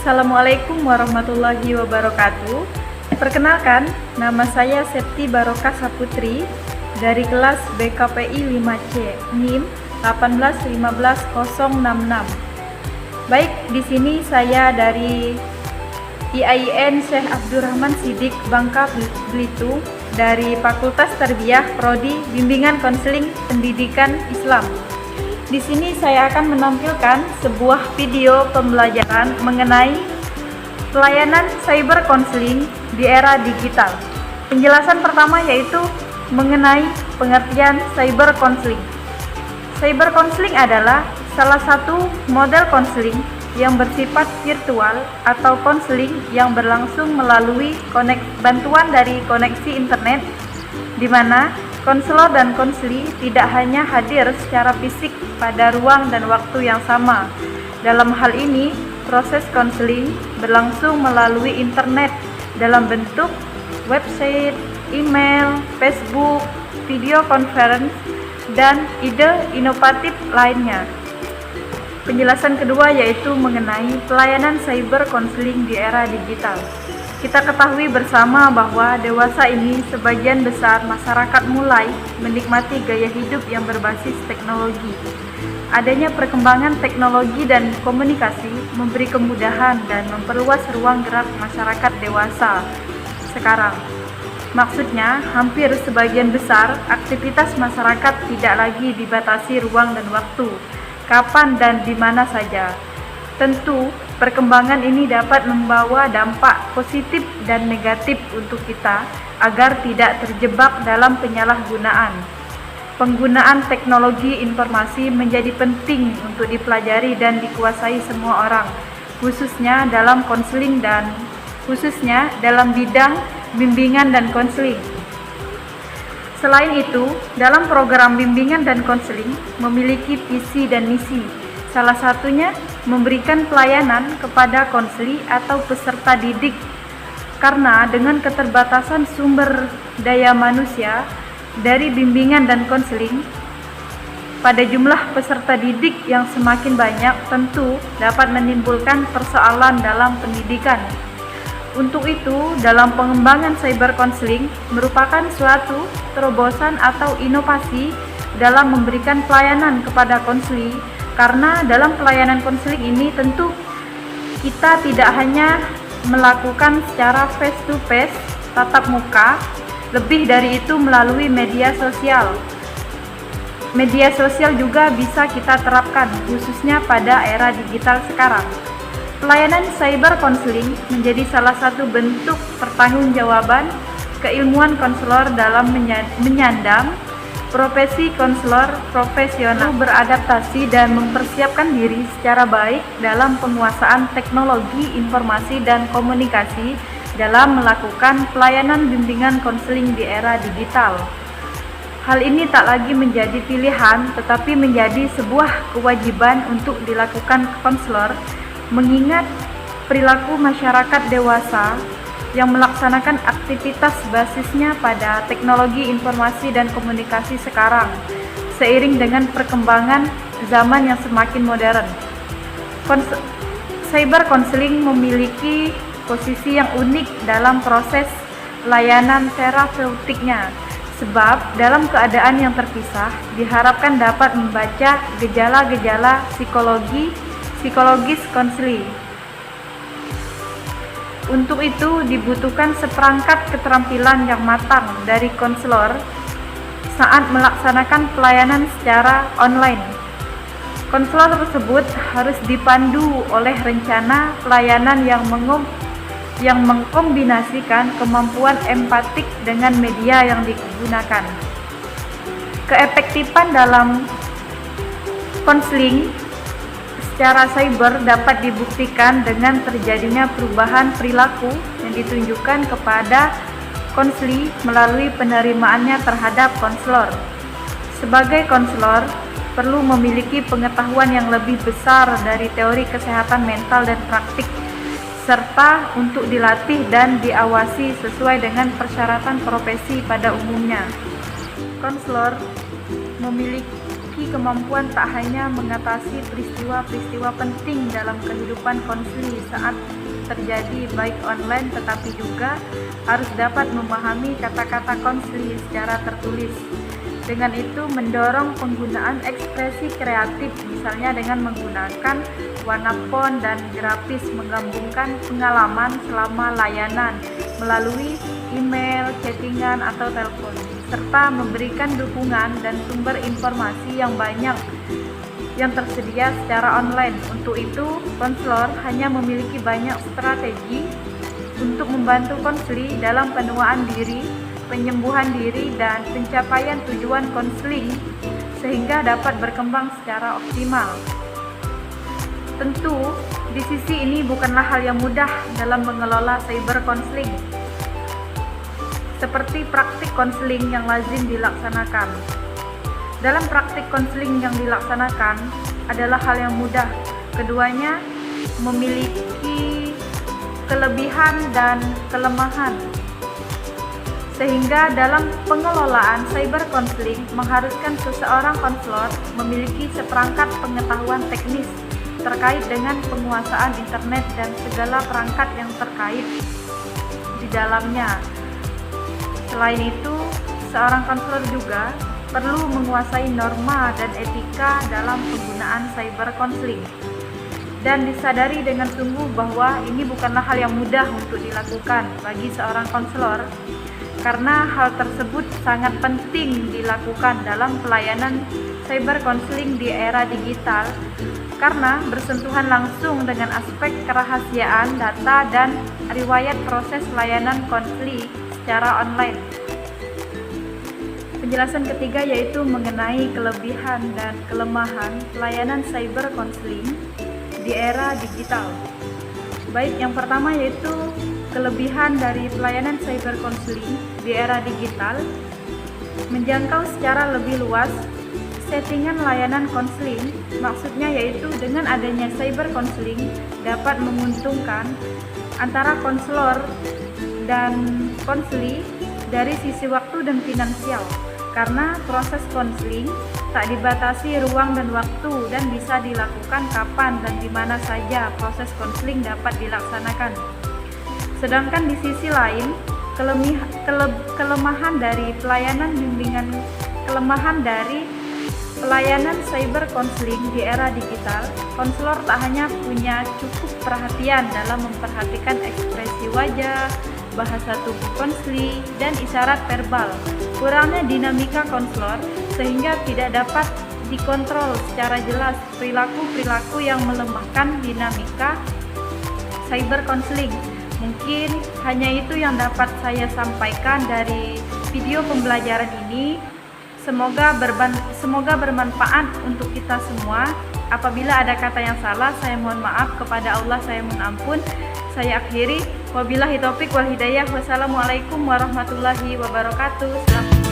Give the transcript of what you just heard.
Assalamualaikum warahmatullahi wabarakatuh. Perkenalkan, nama saya Septi Barokah Saputri dari kelas BKPI 5C, NIM 1815066. Baik, di sini saya dari IAIN Syekh Abdurrahman Siddiq Bangka Belitung dari Fakultas Tarbiyah Prodi Bimbingan Konseling Pendidikan Islam. Di sini saya akan menampilkan sebuah video pembelajaran mengenai pelayanan cyber counseling di era digital. Penjelasan pertama yaitu mengenai pengertian cyber counseling. Cyber counseling adalah salah satu model counseling yang bersifat virtual atau counseling yang berlangsung melalui bantuan dari koneksi internet, di mana konselor dan konseli tidak hanya hadir secara fisik pada ruang dan waktu yang sama. Dalam hal ini, proses konseling berlangsung melalui internet dalam bentuk website, email, Facebook, video conference, dan ide inovatif lainnya. Penjelasan kedua yaitu mengenai pelayanan cyber counseling di era digital. Kita ketahui bersama bahwa dewasa ini sebagian besar masyarakat mulai menikmati gaya hidup yang berbasis teknologi. Adanya perkembangan teknologi dan komunikasi memberi kemudahan dan memperluas ruang gerak masyarakat dewasa sekarang. Maksudnya, hampir sebagian besar aktivitas masyarakat tidak lagi dibatasi ruang dan waktu, kapan dan di mana saja. Tentu, perkembangan ini dapat membawa dampak positif dan negatif untuk kita agar tidak terjebak dalam penyalahgunaan. Penggunaan teknologi informasi menjadi penting untuk dipelajari dan dikuasai semua orang, khususnya dalam konseling dan khususnya dalam bidang bimbingan dan konseling. Selain itu, dalam program bimbingan dan konseling memiliki visi dan misi. Salah satunya memberikan pelayanan kepada konseli atau peserta didik, karena dengan keterbatasan sumber daya manusia dari bimbingan dan konseling, pada jumlah peserta didik yang semakin banyak tentu dapat menimbulkan persoalan dalam pendidikan. Untuk itu, dalam pengembangan cyber counseling merupakan suatu terobosan atau inovasi dalam memberikan pelayanan kepada konseli. Karena dalam pelayanan konseling ini tentu kita tidak hanya melakukan secara face to face, tatap muka, lebih dari itu melalui media sosial. Media sosial juga bisa kita terapkan khususnya pada era digital sekarang. Pelayanan cyber counseling menjadi salah satu bentuk pertanggungjawaban keilmuan konselor dalam menyandang profesi konselor profesional, beradaptasi dan mempersiapkan diri secara baik dalam penguasaan teknologi informasi dan komunikasi dalam melakukan pelayanan bimbingan konseling di era digital. Hal ini tak lagi menjadi pilihan, tetapi menjadi sebuah kewajiban untuk dilakukan konselor, mengingat perilaku masyarakat dewasa yang melaksanakan aktivitas basisnya pada teknologi informasi dan komunikasi sekarang, seiring dengan perkembangan zaman yang semakin modern. Cyber counseling memiliki posisi yang unik dalam proses layanan terapeutiknya, sebab dalam keadaan yang terpisah diharapkan dapat membaca gejala-gejala psikologis konseling. Untuk itu dibutuhkan seperangkat keterampilan yang matang dari konselor saat melaksanakan pelayanan secara online. Konselor tersebut harus dipandu oleh rencana pelayanan yang mengkombinasikan kemampuan empatik dengan media yang digunakan. Keefektifan dalam konseling secara cyber dapat dibuktikan dengan terjadinya perubahan perilaku yang ditunjukkan kepada konseli melalui penerimaannya terhadap konselor. Sebagai konselor, perlu memiliki pengetahuan yang lebih besar dari teori kesehatan mental dan praktik, serta untuk dilatih dan diawasi sesuai dengan persyaratan profesi pada umumnya. Konselor memiliki memiliki kemampuan tak hanya mengatasi peristiwa-peristiwa penting dalam kehidupan konseli saat terjadi baik online, tetapi juga harus dapat memahami kata-kata konseli secara tertulis. Dengan itu mendorong penggunaan ekspresi kreatif, misalnya dengan menggunakan warna font dan grafis, menggabungkan pengalaman selama layanan melalui email, chattingan, atau telepon, serta memberikan dukungan dan sumber informasi yang banyak yang tersedia secara online. Untuk itu, konselor hanya memiliki banyak strategi untuk membantu konseli dalam penuaan diri, penyembuhan diri, dan pencapaian tujuan konseling sehingga dapat berkembang secara optimal. Tentu, di sisi ini bukanlah hal yang mudah dalam mengelola cyber konseling, seperti praktik konseling yang lazim dilaksanakan. Dalam praktik konseling yang dilaksanakan adalah hal yang mudah. Keduanya memiliki kelebihan dan kelemahan. Sehingga dalam pengelolaan cyber konseling mengharuskan seseorang konselor memiliki seperangkat pengetahuan teknis terkait dengan penguasaan internet dan segala perangkat yang terkait di dalamnya. Selain itu, seorang konselor juga perlu menguasai norma dan etika dalam penggunaan cyber konseling, dan disadari dengan sungguh bahwa ini bukanlah hal yang mudah untuk dilakukan bagi seorang konselor, karena hal tersebut sangat penting dilakukan dalam pelayanan cyber konseling di era digital, karena bersentuhan langsung dengan aspek kerahasiaan data dan riwayat proses layanan konseling secara online. Penjelasan ketiga yaitu mengenai kelebihan dan kelemahan pelayanan cyber konseling di era digital. Baik, yang pertama yaitu kelebihan dari pelayanan cyber konseling di era digital, menjangkau secara lebih luas settingan layanan konseling. Maksudnya yaitu dengan adanya cyber konseling dapat menguntungkan antara konselor dan konseli dari sisi waktu dan finansial, karena proses konseling tak dibatasi ruang dan waktu dan bisa dilakukan kapan dan di mana saja proses konseling dapat dilaksanakan. Sedangkan di sisi lain, kelemahan dari pelayanan cyber konseling di era digital, konselor tak hanya punya cukup perhatian dalam memperhatikan ekspresi wajah, bahasa tubuh konseli, dan isyarat verbal. Kurangnya dinamika konselor sehingga tidak dapat dikontrol secara jelas perilaku-perilaku yang melemahkan dinamika cyber konseling. Mungkin hanya itu yang dapat saya sampaikan dari video pembelajaran ini. Semoga bermanfaat untuk kita semua. Apabila ada kata yang salah, saya mohon maaf. Kepada Allah saya mohon ampun. Saya akhiri. Wabillahi taufik wal hidayah. Wassalamualaikum warahmatullahi wabarakatuh.